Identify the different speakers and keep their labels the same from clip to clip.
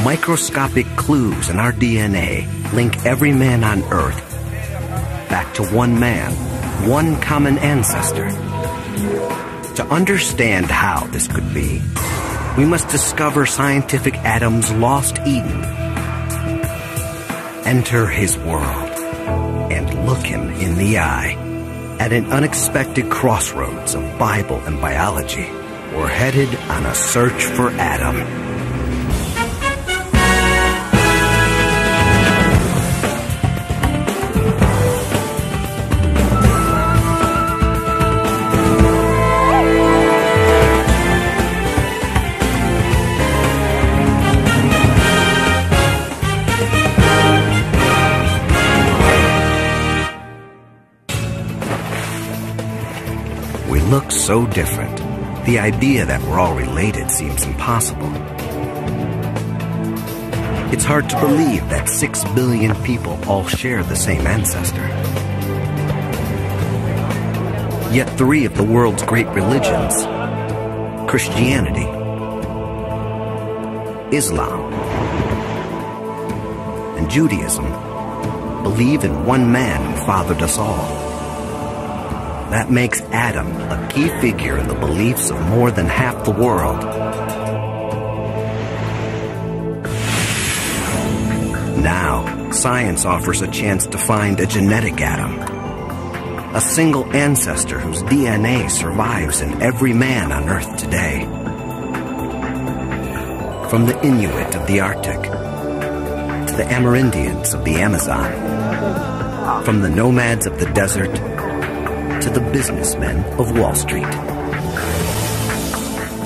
Speaker 1: Microscopic clues in our DNA link every man on Earth back to one man, one common ancestor. To understand how this could be, we must discover scientific Adam's lost Eden, enter his world, and look him in the eye. At an unexpected crossroads of Bible and biology, we're headed on a search for Adam. Look so different. The idea that we're all related seems impossible. It's hard to believe that 6 billion people all share the same ancestor. Yet 3 of the world's great religions, Christianity, Islam, and Judaism, believe in one man who fathered us all. That makes Adam a key figure in the beliefs of more than half the world. Now, science offers a chance to find a genetic Adam, a single ancestor whose DNA survives in every man on Earth today. From the Inuit of the Arctic, to the Amerindians of the Amazon, from the nomads of the desert, to the businessmen of Wall Street.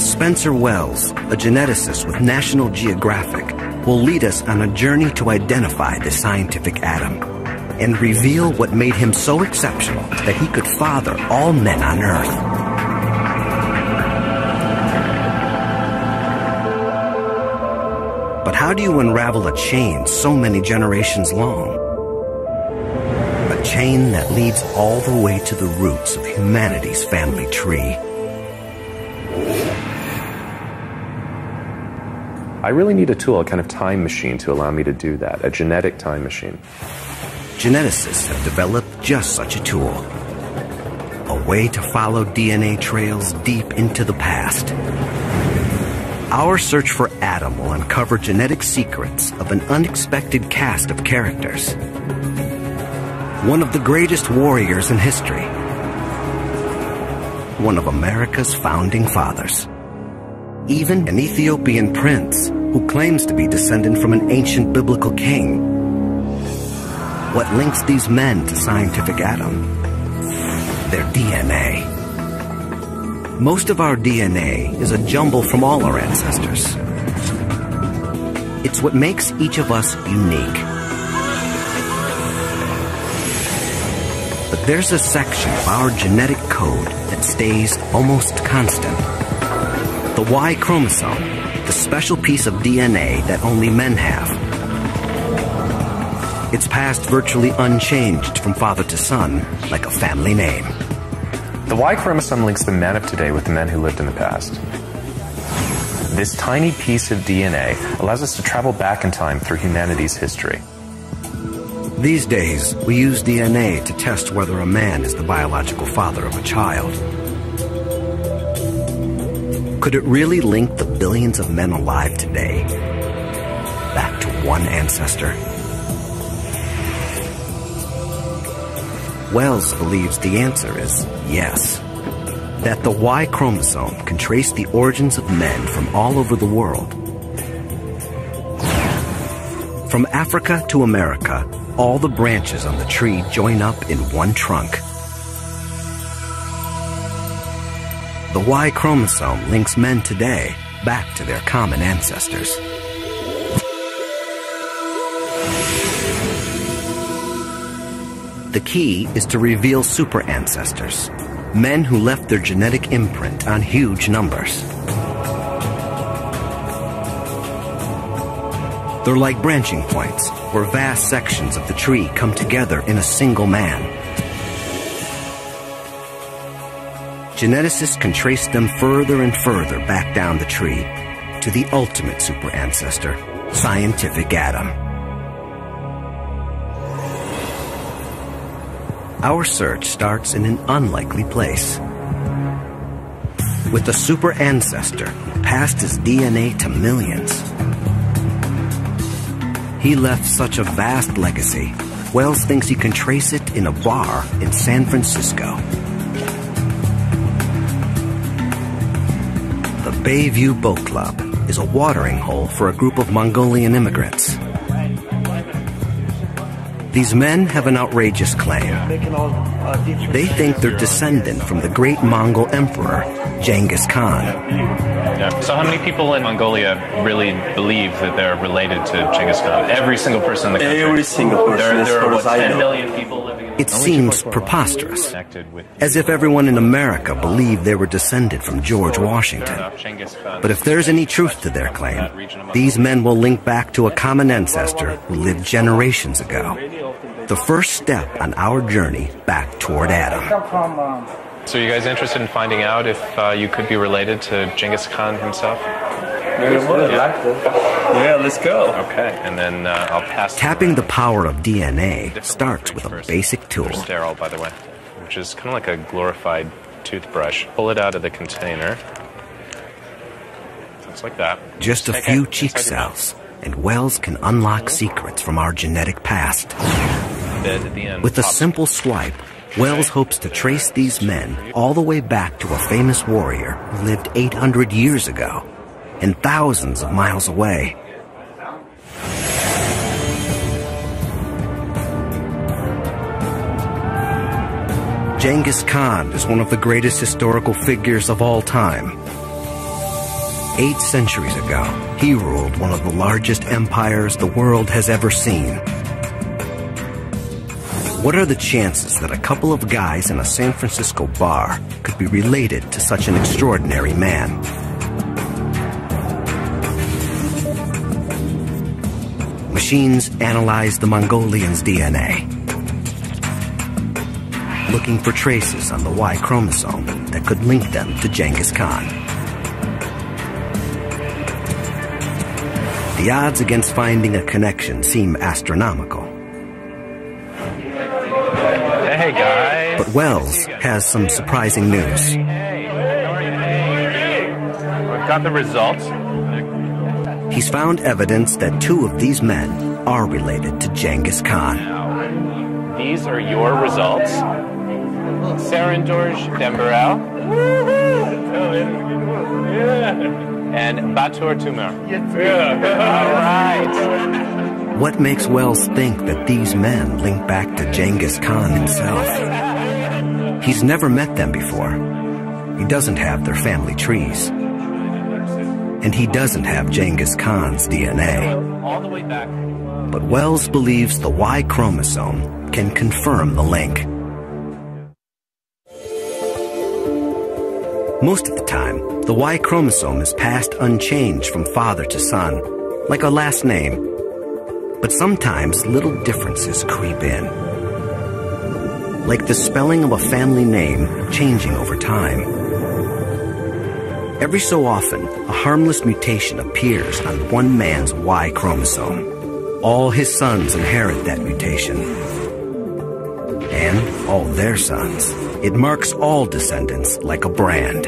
Speaker 1: Spencer Wells, a geneticist with National Geographic, will lead us on a journey to identify the scientific Adam and reveal what made him so exceptional that he could father all men on Earth. But how do you unravel a chain so many generations long? A chain that leads all the way to the roots of humanity's family tree.
Speaker 2: I really need a tool, a kind of time machine to allow me to do that, a genetic time machine.
Speaker 1: Geneticists have developed just such a tool. A way to follow DNA trails deep into the past. Our search for Adam will uncover genetic secrets of an unexpected cast of characters. One of the greatest warriors in history. One of America's founding fathers. Even an Ethiopian prince who claims to be descended from an ancient biblical king. What links these men to scientific Adam? Their DNA. Most of our DNA is a jumble from all our ancestors. It's what makes each of us unique. But there's a section of our genetic code that stays almost constant. The Y chromosome, the special piece of DNA that only men have. It's passed virtually unchanged from father to son, like a family name.
Speaker 2: The Y chromosome links the men of today with the men who lived in the past. This tiny piece of DNA allows us to travel back in time through humanity's history.
Speaker 1: These days, we use DNA to test whether a man is the biological father of a child. Could it really link the billions of men alive today back to one ancestor? Wells believes the answer is yes. That the Y chromosome can trace the origins of men from all over the world. From Africa to America, all the branches on the tree join up in one trunk. The Y chromosome links men today back to their common ancestors. The key is to reveal super ancestors, men who left their genetic imprint on huge numbers. They're like branching points, where vast sections of the tree come together in a single man. Geneticists can trace them further and further back down the tree, to the ultimate super ancestor, scientific Adam. Our search starts in an unlikely place. With a super ancestor who passed his DNA to millions. He left such a vast legacy, Wells thinks he can trace it in a bar in San Francisco. The Bayview Boat Club is a watering hole for a group of Mongolian immigrants. These men have an outrageous claim. They think they're descendant from the great Mongol emperor, Genghis Khan.
Speaker 2: Yeah. So how many people in Mongolia really believe that they're related to Genghis Khan? Every single person in the country?
Speaker 3: Every single person.
Speaker 2: There are, what, 10 million people living in...
Speaker 1: It seems preposterous, as if everyone in America believed they were descended from George Washington. But if there's any truth to their claim, these men will link back to a common ancestor who lived generations ago. The first step on our journey back toward Adam.
Speaker 2: So you guys interested in finding out if you could be related to Genghis Khan himself?
Speaker 3: Yeah, let's go.
Speaker 2: Okay, and then I'll pass...
Speaker 1: Tapping the power of DNA starts with a basic tool.
Speaker 2: Sterile, by the way, which is kind of like a glorified toothbrush. Pull it out of the container. Looks like that.
Speaker 1: Just a few cheek cells, and Wells can unlock secrets from our genetic past. With a simple swipe, Wells hopes to trace these men all the way back to a famous warrior who lived 800 years ago and thousands of miles away. Genghis Khan is one of the greatest historical figures of all time. 8 centuries ago, he ruled one of the largest empires the world has ever seen. What are the chances that a couple of guys in a San Francisco bar could be related to such an extraordinary man? Machines analyze the Mongolians' DNA, looking for traces on the Y chromosome that could link them to Genghis Khan. The odds against finding a connection seem astronomical.
Speaker 2: Hey, guys.
Speaker 1: But Wells has some surprising news.
Speaker 2: We've got the results.
Speaker 1: He's found evidence that 2 of these men are related to Genghis Khan.
Speaker 2: Now, these are your results. Sarandorj Dembarel. And Batur Tumor. All right.
Speaker 1: What makes Wells think that these men link back to Genghis Khan himself? He's never met them before. He doesn't have their family trees. And he doesn't have Genghis Khan's DNA. But Wells believes the Y chromosome can confirm the link. Most of the time, the Y chromosome is passed unchanged from father to son, like a last name. But sometimes little differences creep in. Like the spelling of a family name changing over time. Every so often, a harmless mutation appears on one man's Y chromosome. All his sons inherit that mutation. And all their sons. It marks all descendants like a brand.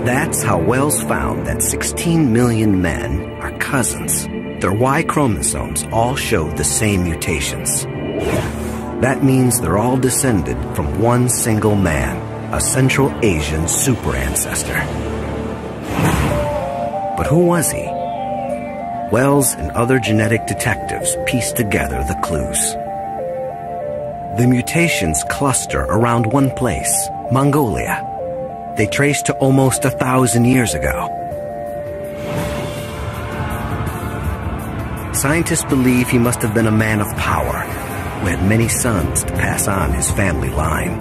Speaker 1: That's how Wells found that 16 million men are cousins. Their Y chromosomes all show the same mutations. That means they're all descended from one single man, a Central Asian super ancestor. But who was he? Wells and other genetic detectives pieced together the clues. The mutations cluster around one place, Mongolia. They trace to almost 1,000 years ago. Scientists believe he must have been a man of power, who had many sons to pass on his family line.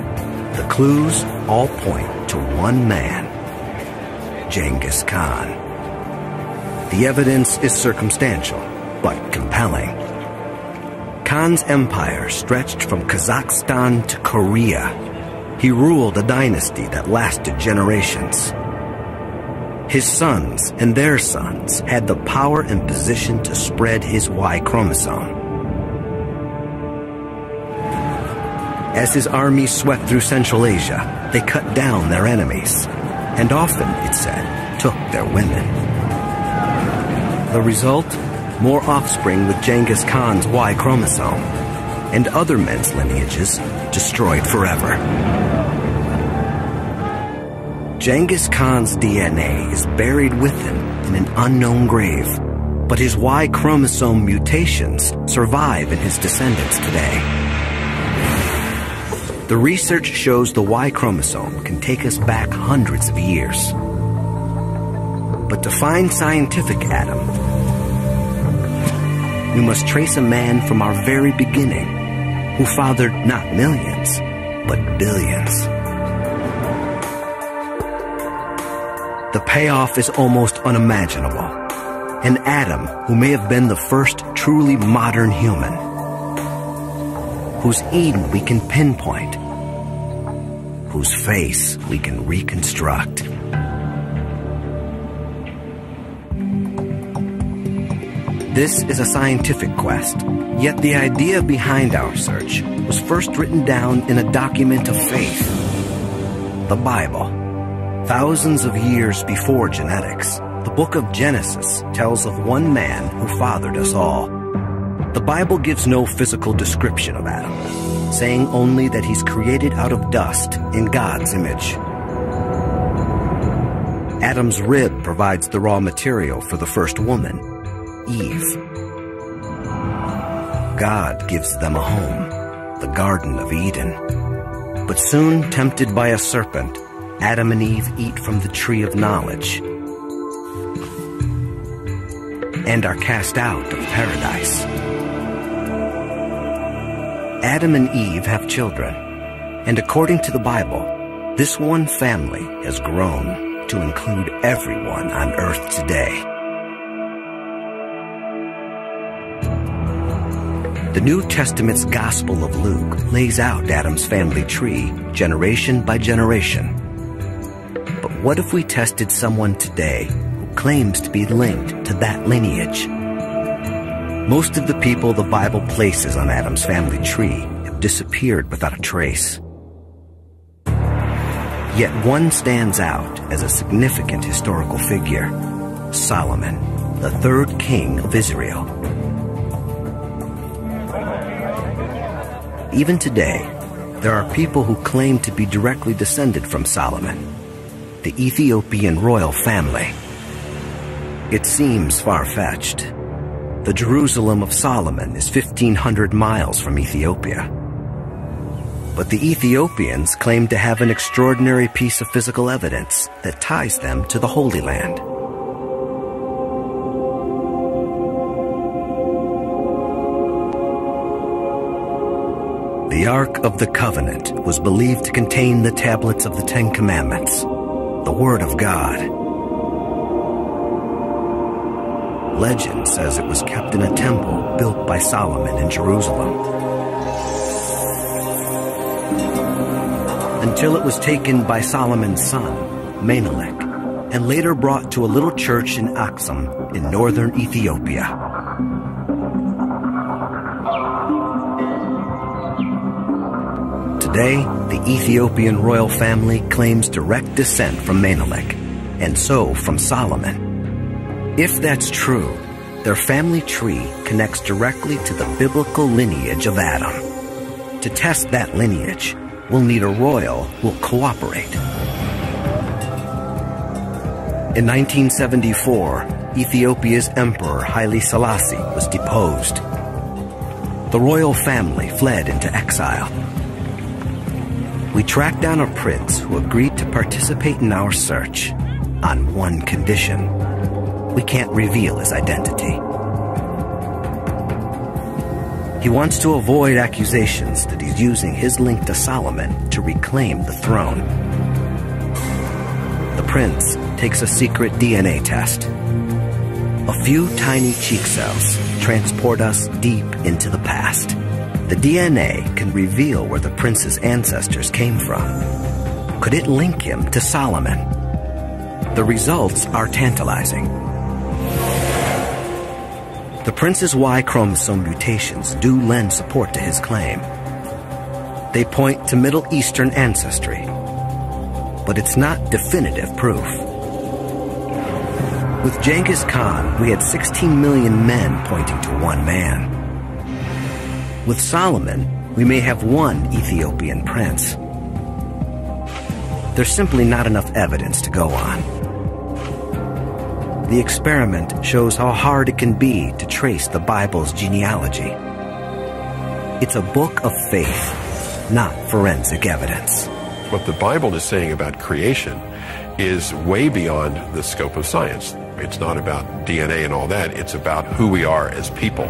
Speaker 1: The clues all point to one man, Genghis Khan. The evidence is circumstantial, but compelling. Khan's empire stretched from Kazakhstan to Korea. He ruled a dynasty that lasted generations. His sons and their sons had the power and position to spread his Y chromosome. As his armies swept through Central Asia, they cut down their enemies, and often, it said, took their women. The result? More offspring with Genghis Khan's Y chromosome, and other men's lineages destroyed forever. Genghis Khan's DNA is buried with him in an unknown grave, but his Y chromosome mutations survive in his descendants today. The research shows the Y chromosome can take us back hundreds of years. But to find scientific Adam, we must trace a man from our very beginning who fathered not millions, but billions. The payoff is almost unimaginable. An Adam who may have been the first truly modern human, whose Eden we can pinpoint, whose face we can reconstruct. This is a scientific quest, yet the idea behind our search was first written down in a document of faith, the Bible. Thousands of years before genetics, the book of Genesis tells of one man who fathered us all. The Bible gives no physical description of Adam, saying only that he's created out of dust in God's image. Adam's rib provides the raw material for the first woman, Eve. God gives them a home, the Garden of Eden. But soon, tempted by a serpent, Adam and Eve eat from the tree of knowledge and are cast out of paradise. Adam and Eve have children, and according to the Bible, this one family has grown to include everyone on earth today. The New Testament's Gospel of Luke lays out Adam's family tree, generation by generation. But what if we tested someone today who claims to be linked to that lineage? Most of the people the Bible places on Adam's family tree have disappeared without a trace. Yet one stands out as a significant historical figure, Solomon, the third king of Israel. Even today, there are people who claim to be directly descended from Solomon, the Ethiopian royal family. It seems far-fetched. The Jerusalem of Solomon is 1,500 miles from Ethiopia. But the Ethiopians claim to have an extraordinary piece of physical evidence that ties them to the Holy Land. The Ark of the Covenant was believed to contain the tablets of the Ten Commandments, the Word of God. Legend says it was kept in a temple built by Solomon in Jerusalem, until it was taken by Solomon's son, Menelik, and later brought to a little church in Aksum in northern Ethiopia. Today, the Ethiopian royal family claims direct descent from Menelik, and so from Solomon. If that's true, their family tree connects directly to the biblical lineage of Adam. To test that lineage, we'll need a royal who will cooperate. In 1974, Ethiopia's Emperor Haile Selassie was deposed. The royal family fled into exile. We tracked down a prince who agreed to participate in our search on one condition. We can't reveal his identity. He wants to avoid accusations that he's using his link to Solomon to reclaim the throne. The prince takes a secret DNA test. A few tiny cheek cells transport us deep into the past. The DNA can reveal where the prince's ancestors came from. Could it link him to Solomon? The results are tantalizing. The prince's Y chromosome mutations do lend support to his claim. They point to Middle Eastern ancestry, but it's not definitive proof. With Genghis Khan, we had 16 million men pointing to one man. With Solomon, we may have one Ethiopian prince. There's simply not enough evidence to go on. The experiment shows how hard it can be to trace the Bible's genealogy. It's a book of faith, not forensic evidence.
Speaker 4: What the Bible is saying about creation is way beyond the scope of science. It's not about DNA and all that. It's about who we are as people.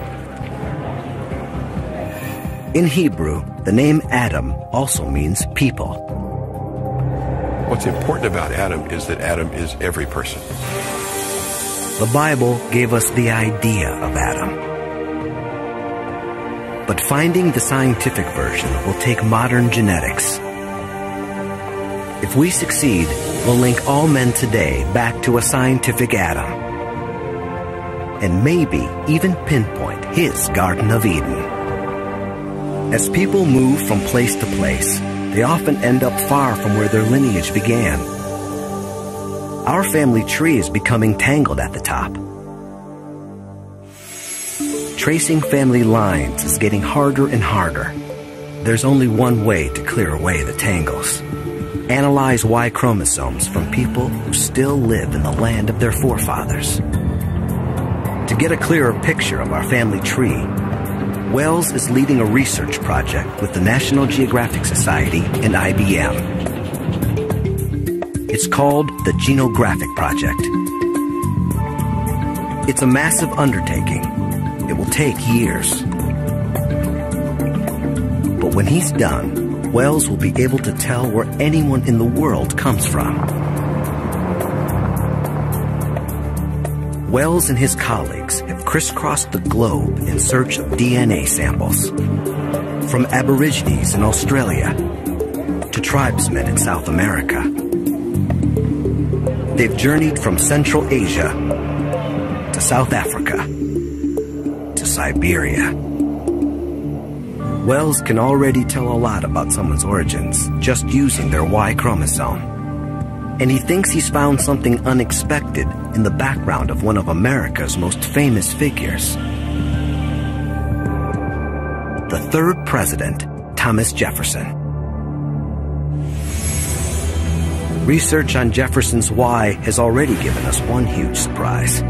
Speaker 1: In Hebrew, the name Adam also means people.
Speaker 4: What's important about Adam is that Adam is every person.
Speaker 1: The Bible gave us the idea of Adam. But finding the scientific version will take modern genetics. If we succeed, we'll link all men today back to a scientific Adam. And maybe even pinpoint his Garden of Eden. As people move from place to place, they often end up far from where their lineage began. Our family tree is becoming tangled at the top. Tracing family lines is getting harder and harder. There's only one way to clear away the tangles. Analyze Y chromosomes from people who still live in the land of their forefathers. To get a clearer picture of our family tree, Wells is leading a research project with the National Geographic Society and IBM. It's called the Genographic Project. It's a massive undertaking. It will take years. But when he's done, Wells will be able to tell where anyone in the world comes from. Wells and his colleagues have crisscrossed the globe in search of DNA samples. From Aborigines in Australia to tribesmen in South America. They've journeyed from Central Asia to South Africa to Siberia. Wells can already tell a lot about someone's origins just using their Y chromosome. And he thinks he's found something unexpected in the background of one of America's most famous figures. The third president, Thomas Jefferson. Research on Jefferson's Y has already given us one huge surprise.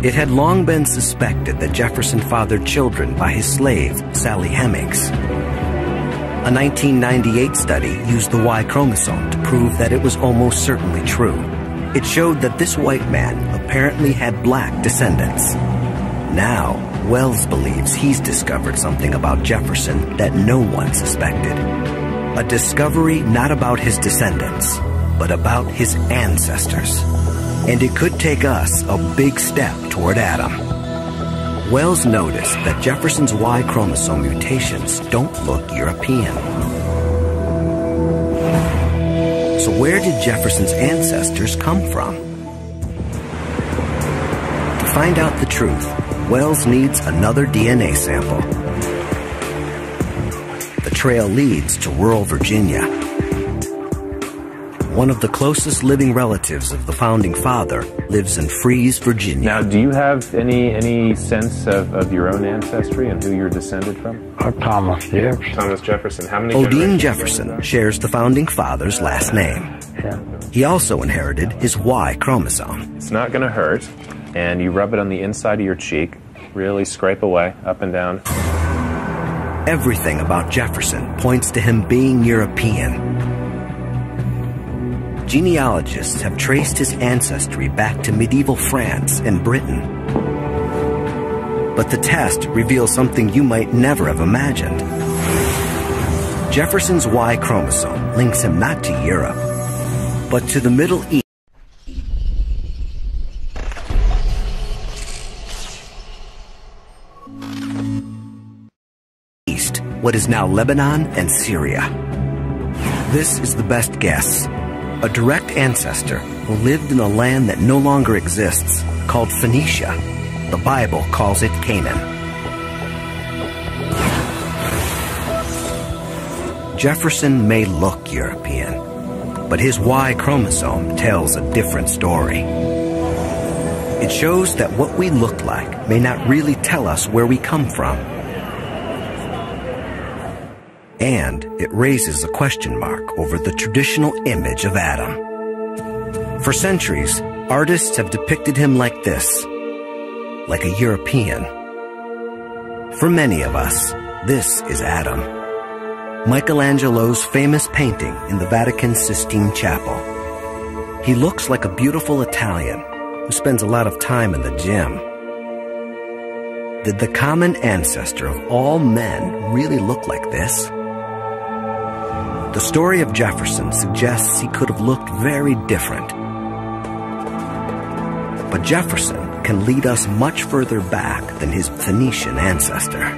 Speaker 1: It had long been suspected that Jefferson fathered children by his slave, Sally Hemings. A 1998 study used the Y chromosome to prove that it was almost certainly true. It showed that this white man apparently had black descendants. Now, Wells believes he's discovered something about Jefferson that no one suspected. A discovery not about his descendants, but about his ancestors. And it could take us a big step toward Adam. Wells noticed that Jefferson's Y chromosome mutations don't look European. So where did Jefferson's ancestors come from? To find out the truth, Wells needs another DNA sample. The trail leads to rural Virginia. One of the closest living relatives of the founding father lives in Fries, Virginia.
Speaker 2: Now, do you have any sense of your own ancestry and who you're descended from?
Speaker 5: Thomas Jefferson.
Speaker 2: Thomas Jefferson. How many
Speaker 1: Odine
Speaker 2: generations?
Speaker 1: Jefferson shares the founding father's last name.
Speaker 5: Yeah.
Speaker 1: He also inherited his Y chromosome.
Speaker 2: It's not going to hurt, and you rub it on the inside of your cheek. Really scrape away, up and down.
Speaker 1: Everything about Jefferson points to him being European. Genealogists have traced his ancestry back to medieval France and Britain. But the test reveals something you might never have imagined. Jefferson's Y chromosome links him not to Europe, but to the Middle East, what is now Lebanon and Syria. This is the best guess, a direct ancestor who lived in a land that no longer exists, called Phoenicia. The Bible calls it Canaan. Jefferson may look European, but his Y chromosome tells a different story. It shows that what we look like may not really tell us where we come from. And it raises a question mark over the traditional image of Adam. For centuries, artists have depicted him like this, like a European. For many of us, this is Adam. Michelangelo's famous painting in the Vatican Sistine Chapel. He looks like a beautiful Italian who spends a lot of time in the gym. Did the common ancestor of all men really look like this? The story of Jefferson suggests he could have looked very different. But Jefferson can lead us much further back than his Phoenician ancestor.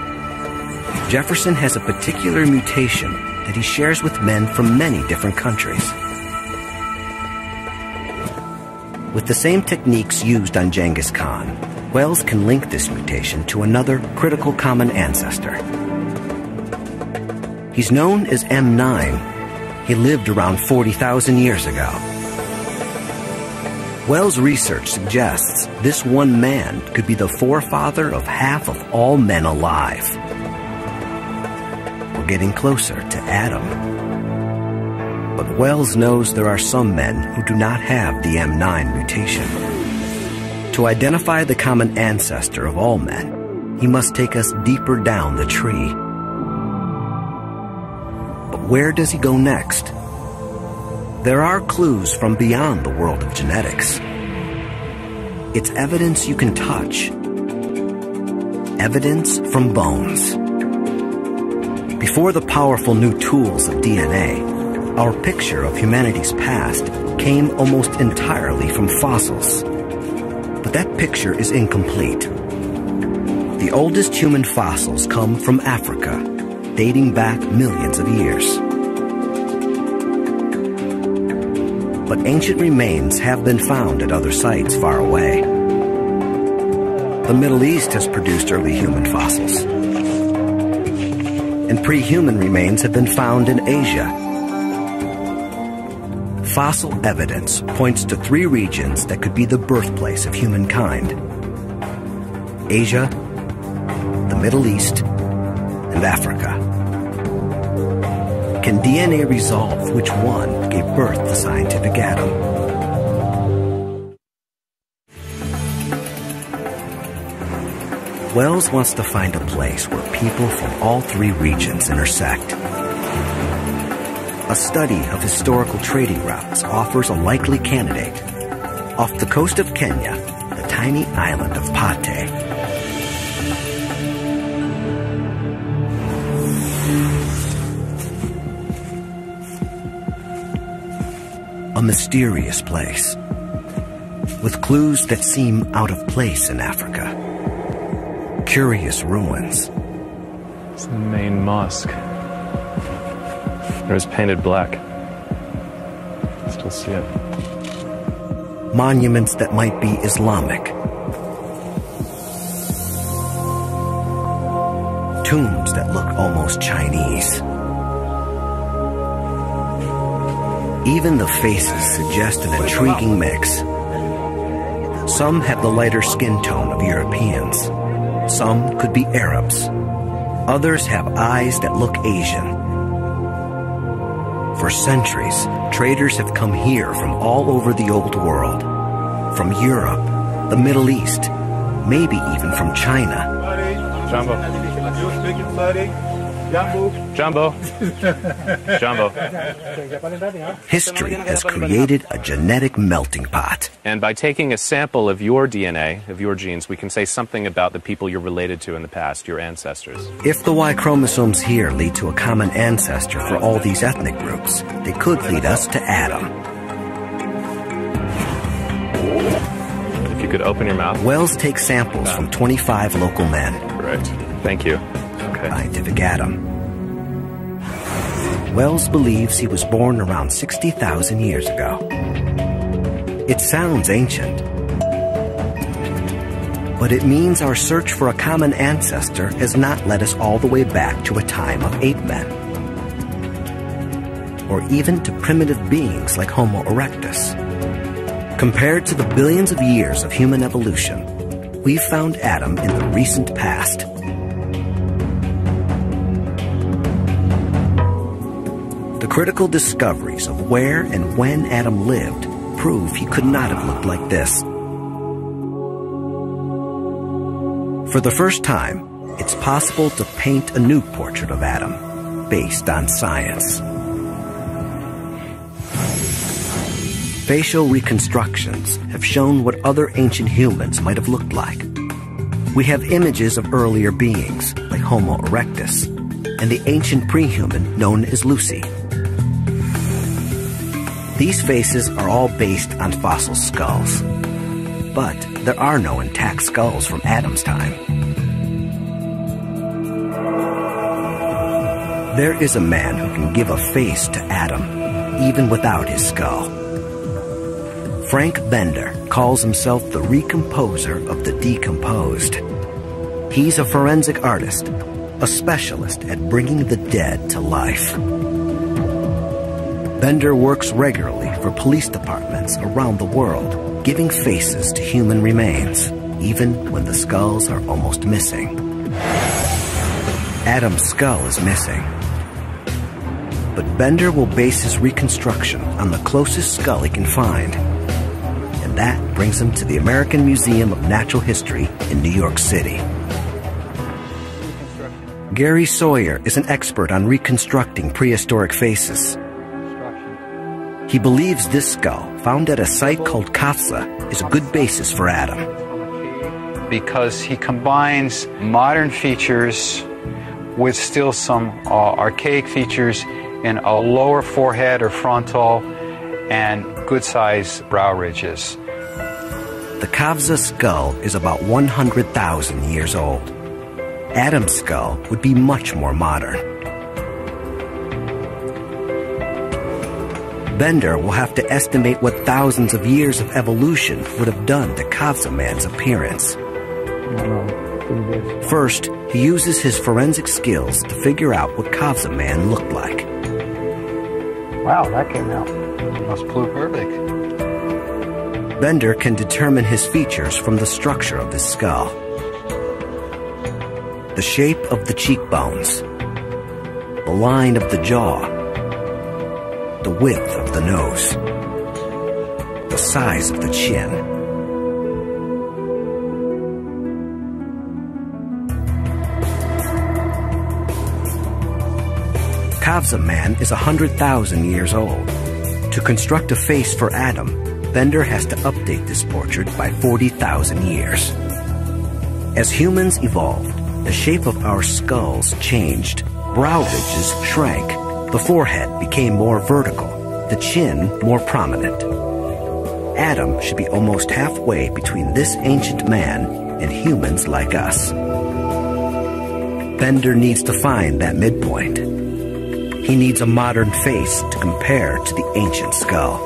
Speaker 1: Jefferson has a particular mutation that he shares with men from many different countries. With the same techniques used on Genghis Khan, Wells can link this mutation to another critical common ancestor. He's known as M9. He lived around 40,000 years ago. Wells' research suggests this one man could be the forefather of half of all men alive. We're getting closer to Adam. But Wells knows there are some men who do not have the M9 mutation. To identify the common ancestor of all men, he must take us deeper down the tree. But where does he go next? There are clues from beyond the world of genetics. It's evidence you can touch. Evidence from bones. Before the powerful new tools of DNA, our picture of humanity's past came almost entirely from fossils. But that picture is incomplete. The oldest human fossils come from Africa, dating back millions of years. But ancient remains have been found at other sites far away. The Middle East has produced early human fossils. And pre-human remains have been found in Asia. Fossil evidence points to 3 regions that could be the birthplace of humankind: Asia, the Middle East, and Africa. Can DNA resolve which one gave birth to scientific Adam? Wells wants to find a place where people from all 3 regions intersect. A study of historical trading routes offers a likely candidate. Off the coast of Kenya, the tiny island of Pate. A mysterious place, with clues that seem out of place in Africa. Curious ruins.
Speaker 2: It's the main mosque. It was painted black. Still see it.
Speaker 1: Monuments that might be Islamic. Tombs that look almost Chinese. Even the faces suggest an intriguing mix. Some have the lighter skin tone of Europeans. Some could be Arabs. Others have eyes that look Asian. For centuries, traders have come here from all over the old world. From Europe, the Middle East, maybe even from China.
Speaker 2: Jumbo. Jumbo. Jumbo.
Speaker 1: History has created a genetic melting pot.
Speaker 2: And by taking a sample of your DNA, of your genes, we can say something about the people you're related to in the past, your ancestors.
Speaker 1: If the Y chromosomes here lead to a common ancestor for all these ethnic groups, they could lead us to Adam.
Speaker 2: If you could open your mouth.
Speaker 1: Wells takes samples from 25 local men.
Speaker 2: Right. Thank you. Okay.
Speaker 1: Scientific Adam. Wells believes he was born around 60,000 years ago. It sounds ancient, but it means our search for a common ancestor has not led us all the way back to a time of ape men, or even to primitive beings like Homo erectus. Compared to the billions of years of human evolution, we've found Adam in the recent past. The critical discoveries of where and when Adam lived prove he could not have looked like this. For the first time, it's possible to paint a new portrait of Adam based on science. Facial reconstructions have shown what other ancient humans might have looked like. We have images of earlier beings, like Homo erectus, and the ancient prehuman known as Lucy. These faces are all based on fossil skulls, but there are no intact skulls from Adam's time. There is a man who can give a face to Adam, even without his skull. Frank Bender calls himself the recomposer of the decomposed. He's a forensic artist, a specialist at bringing the dead to life. Bender works regularly for police departments around the world, giving faces to human remains, even when the skulls are almost missing. Adam's skull is missing, but Bender will base his reconstruction on the closest skull he can find. And that brings him to the American Museum of Natural History in New York City. Gary Sawyer is an expert on reconstructing prehistoric faces. He believes this skull, found at a site called Kafza, is a good basis for Adam.
Speaker 5: Because he combines modern features with still some archaic features in a lower forehead or frontal and good-sized brow ridges.
Speaker 1: The Kafza skull is about 100,000 years old. Adam's skull would be much more modern. Bender will have to estimate what thousands of years of evolution would have done to Kafza man's appearance. First, he uses his forensic skills to figure out what Kafza man looked like.
Speaker 5: Wow, that came out. Must flew perfect.
Speaker 1: Bender can determine his features from the structure of his skull. The shape of the cheekbones, the line of the jaw, the width of the nose, the size of the chin. Kafza man is 100,000 years old. To construct a face for Adam, Bender has to update this portrait by 40,000 years. As humans evolved, the shape of our skulls changed. Brow ridges shrank. The forehead became more vertical, the chin more prominent. Adam should be almost halfway between this ancient man and humans like us. Bender needs to find that midpoint. He needs a modern face to compare to the ancient skull.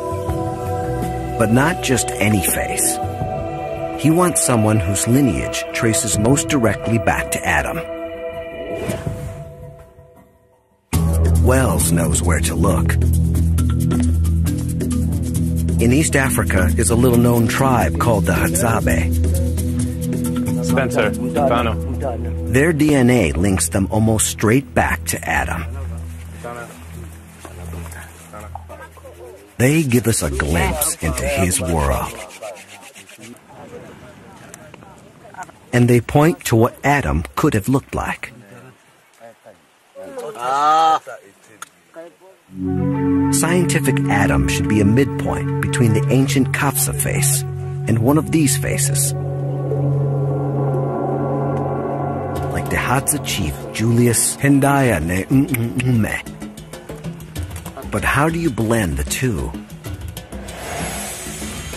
Speaker 1: But not just any face. He wants someone whose lineage traces most directly back to Adam. Wells knows where to look. In East Africa is a little-known tribe called the Hadzabe.
Speaker 3: Spencer, Tano.
Speaker 1: Their DNA links them almost straight back to Adam. They give us a glimpse into his world. And they point to what Adam could have looked like. Scientific Adam should be a midpoint between the ancient Kafza face and one of these faces. Like the Hadza chief Julius Hendaya Ne Ume. But how do you blend the two?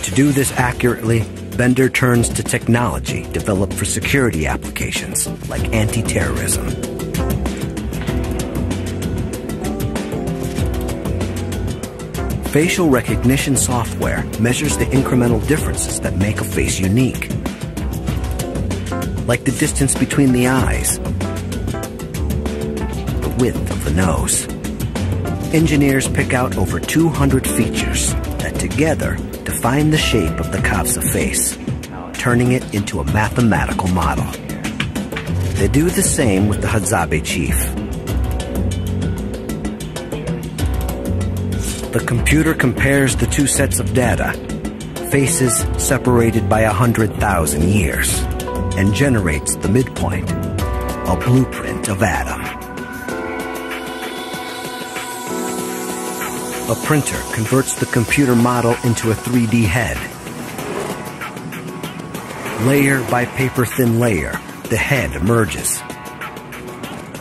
Speaker 1: To do this accurately, Bender turns to technology developed for security applications like anti-terrorism. Facial recognition software measures the incremental differences that make a face unique, like the distance between the eyes, the width of the nose. Engineers pick out over 200 features that together define the shape of the Kapsa face, turning it into a mathematical model. They do the same with the Hadzabe chief. The computer compares the two sets of data, faces separated by 100,000 years, and generates the midpoint, a blueprint of Adam. A printer converts the computer model into a 3D head. Layer by paper-thin layer, the head emerges.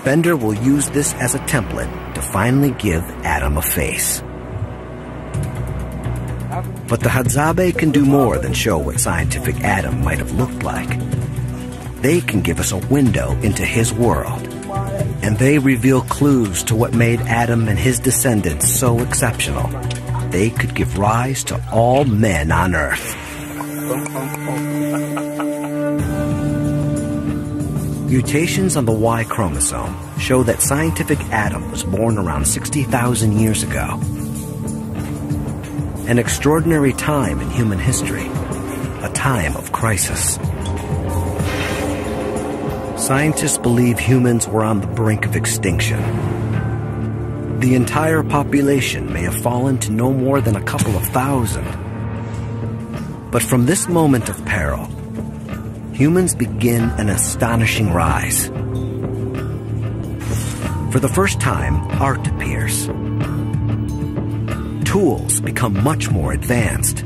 Speaker 1: Bender will use this as a template to finally give Adam a face. But the Hadzabe can do more than show what scientific Adam might have looked like. They can give us a window into his world, and they reveal clues to what made Adam and his descendants so exceptional. They could give rise to all men on Earth. Mutations on the Y chromosome show that scientific Adam was born around 60,000 years ago. An extraordinary time in human history, a time of crisis. Scientists believe humans were on the brink of extinction. The entire population may have fallen to no more than a couple of thousand. But from this moment of peril, humans begin an astonishing rise. For the first time, art appears. Tools become much more advanced.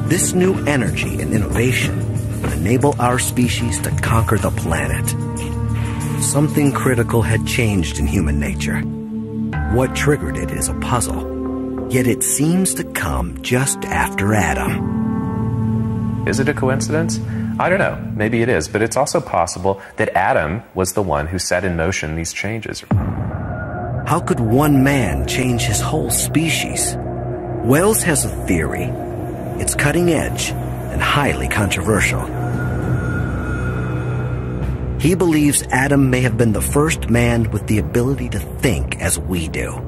Speaker 1: This new energy and innovation would enable our species to conquer the planet. Something critical had changed in human nature. What triggered it is a puzzle, yet it seems to come just after Adam.
Speaker 2: Is it a coincidence? I don't know. Maybe it is, but it's also possible that Adam was the one who set in motion these changes.
Speaker 1: How could one man change his whole species? Wells has a theory. It's cutting edge and highly controversial. He believes Adam may have been the first man with the ability to think as we do.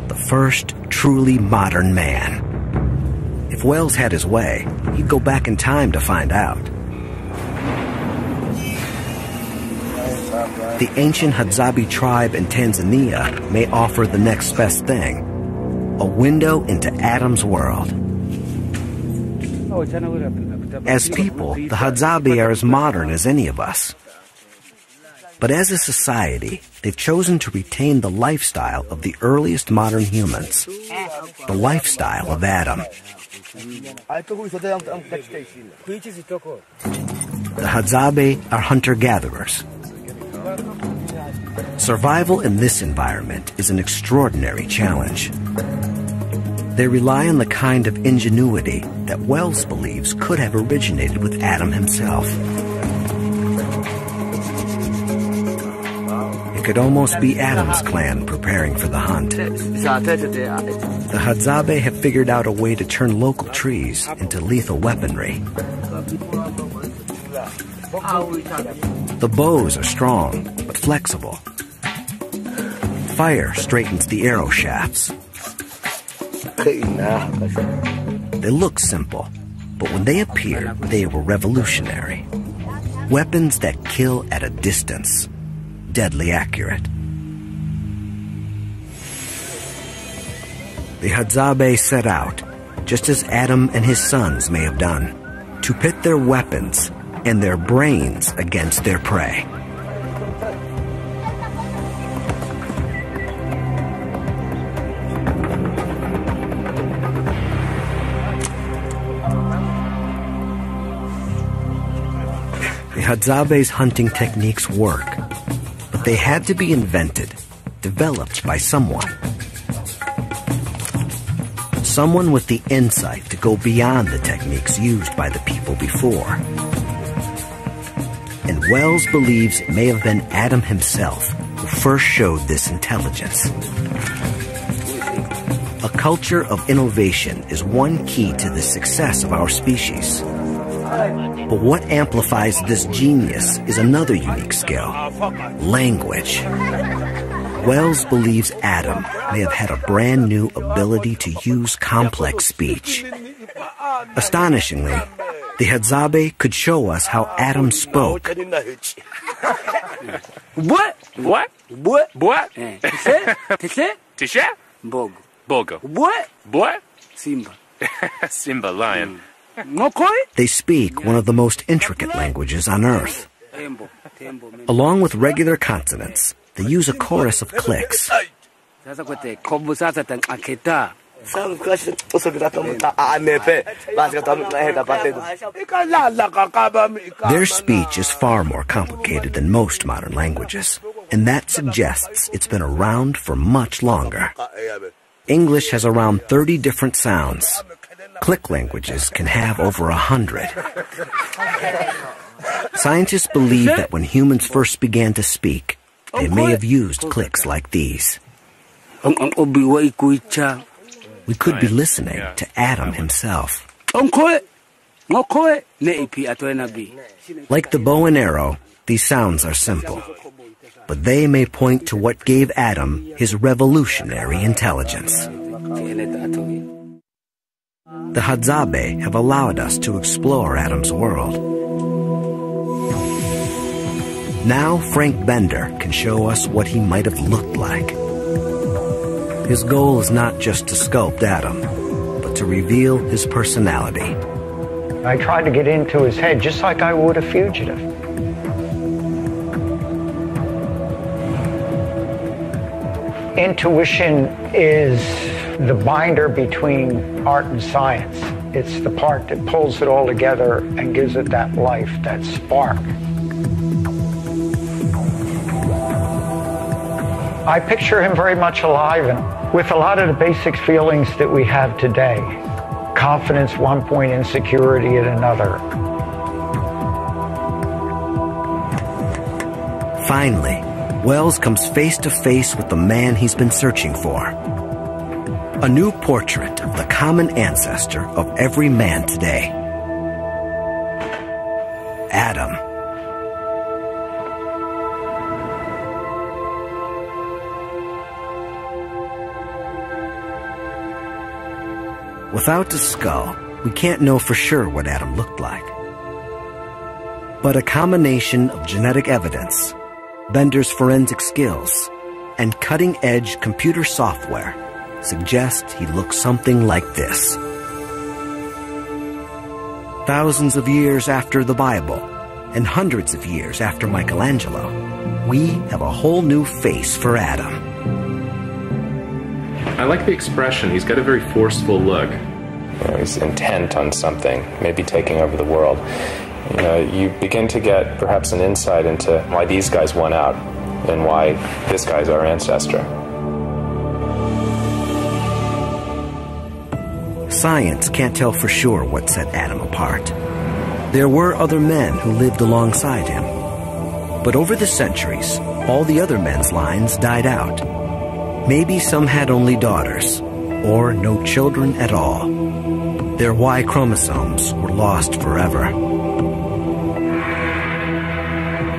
Speaker 1: The first truly modern man. If Wells had his way, he'd go back in time to find out. The ancient Hadzabe tribe in Tanzania may offer the next best thing, a window into Adam's world. As people, the Hadzabe are as modern as any of us. But as a society, they've chosen to retain the lifestyle of the earliest modern humans, the lifestyle of Adam. The Hadzabe are hunter-gatherers. Survival in this environment is an extraordinary challenge. They rely on the kind of ingenuity that Wells believes could have originated with Adam himself. It could almost be Adam's clan preparing for the hunt. The Hadzabe have figured out a way to turn local trees into lethal weaponry. The bows are strong, but flexible. Fire straightens the arrow shafts. They look simple, but when they appeared, they were revolutionary. Weapons that kill at a distance, deadly accurate. The Hadzabe set out, just as Adam and his sons may have done, to pit their weapons and their brains against their prey. The Hadzabe's hunting techniques work, but they had to be invented, developed by someone. Someone with the insight to go beyond the techniques used by the people before. And Wells believes it may have been Adam himself who first showed this intelligence. A culture of innovation is one key to the success of our species. But what amplifies this genius is another unique skill: language. Wells believes Adam may have had a brand new ability to use complex speech. Astonishingly, the Hadzabe could show us how Adam spoke.
Speaker 6: What? What? What? What? Tisha?
Speaker 3: Bogo.
Speaker 6: Bogo. What? What?
Speaker 3: Simba.
Speaker 6: Simba, lion.
Speaker 1: They speak one of the most intricate languages on Earth. Along with regular consonants, they use a chorus of clicks. Their speech is far more complicated than most modern languages, and that suggests it's been around for much longer. English has around 30 different sounds. Click languages can have over 100. Scientists believe that when humans first began to speak, they may have used clicks like these. We could be listening to Adam himself. Like the bow and arrow, these sounds are simple, but they may point to what gave Adam his revolutionary intelligence. The Hadzabe have allowed us to explore Adam's world. Now Frank Bender can show us what he might have looked like. His goal is not just to sculpt Adam, but to reveal his personality.
Speaker 7: I tried to get into his head just like I would a fugitive. Intuition is the binder between art and science. It's the part that pulls it all together and gives it that life, that spark. I picture him very much alive and with a lot of the basic feelings that we have today. Confidence at one point, insecurity at another.
Speaker 1: Finally, Wells comes face to face with the man he's been searching for. A new portrait of the common ancestor of every man today. Adam. Without the skull, we can't know for sure what Adam looked like. But a combination of genetic evidence, Bender's forensic skills, and cutting-edge computer software suggests he looks something like this. Thousands of years after the Bible, and hundreds of years after Michelangelo, we have a whole new face for Adam.
Speaker 2: I like the expression. He's got a very forceful look. He's intent on something, maybe taking over the world. You begin to get perhaps an insight into why these guys won out and why this guy's our ancestor.
Speaker 1: Science can't tell for sure what set Adam apart. There were other men who lived alongside him. But over the centuries, all the other men's lines died out. Maybe some had only daughters, or no children at all. Their Y chromosomes were lost forever.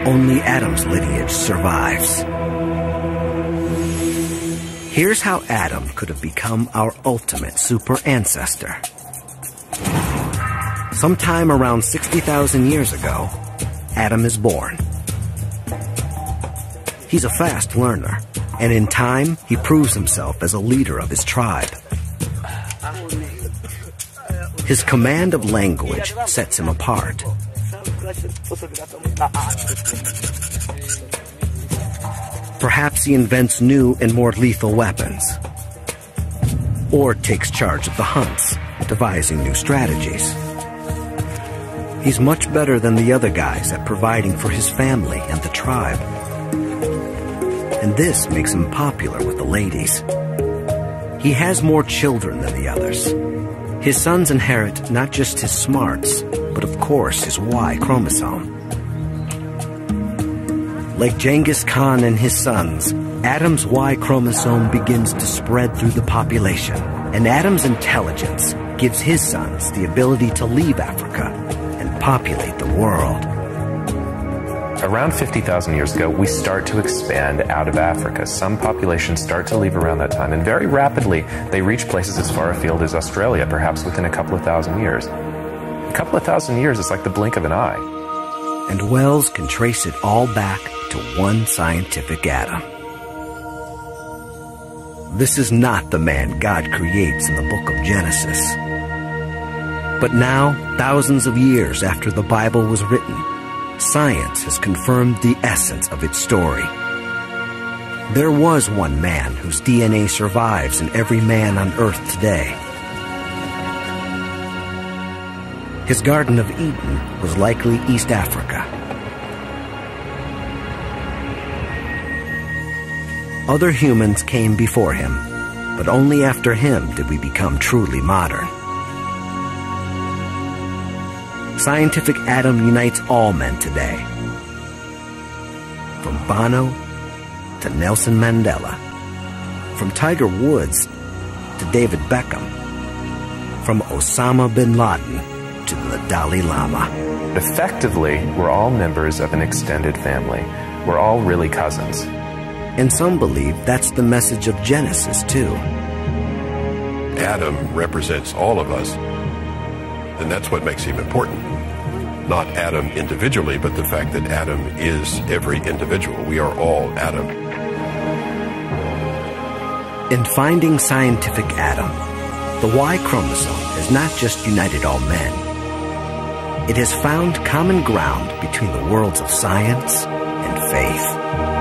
Speaker 1: Only Adam's lineage survives. Here's how Adam could have become our ultimate super ancestor. Sometime around 60,000 years ago, Adam is born. He's a fast learner, and in time, he proves himself as a leader of his tribe. His command of language sets him apart. Perhaps he invents new and more lethal weapons, or takes charge of the hunts, devising new strategies. He's much better than the other guys at providing for his family and the tribe. And this makes him popular with the ladies. He has more children than the others. His sons inherit not just his smarts, but of course his Y chromosome. Like Genghis Khan and his sons, Adam's Y chromosome begins to spread through the population. And Adam's intelligence gives his sons the ability to leave Africa and populate the world.
Speaker 2: Around 50,000 years ago, we start to expand out of Africa. Some populations start to leave around that time, and very rapidly they reach places as far afield as Australia, perhaps within a couple of thousand years. A couple of thousand years is like the blink of an eye.
Speaker 1: And Wells can trace it all back to one scientific Adam. This is not the man God creates in the book of Genesis. But now, thousands of years after the Bible was written, science has confirmed the essence of its story. There was one man whose DNA survives in every man on earth today. His Garden of Eden was likely East Africa. Other humans came before him, but only after him did we become truly modern. Scientific Adam unites all men today. From Bono to Nelson Mandela. From Tiger Woods to David Beckham. From Osama bin Laden to the Dalai Lama.
Speaker 2: Effectively, we're all members of an extended family. We're all really cousins.
Speaker 1: And some believe that's the message of Genesis, too.
Speaker 4: Adam represents all of us, and that's what makes him important. Not Adam individually, but the fact that Adam is every individual. We are all Adam.
Speaker 1: In finding scientific Adam, the Y chromosome has not just united all men. It has found common ground between the worlds of science and faith.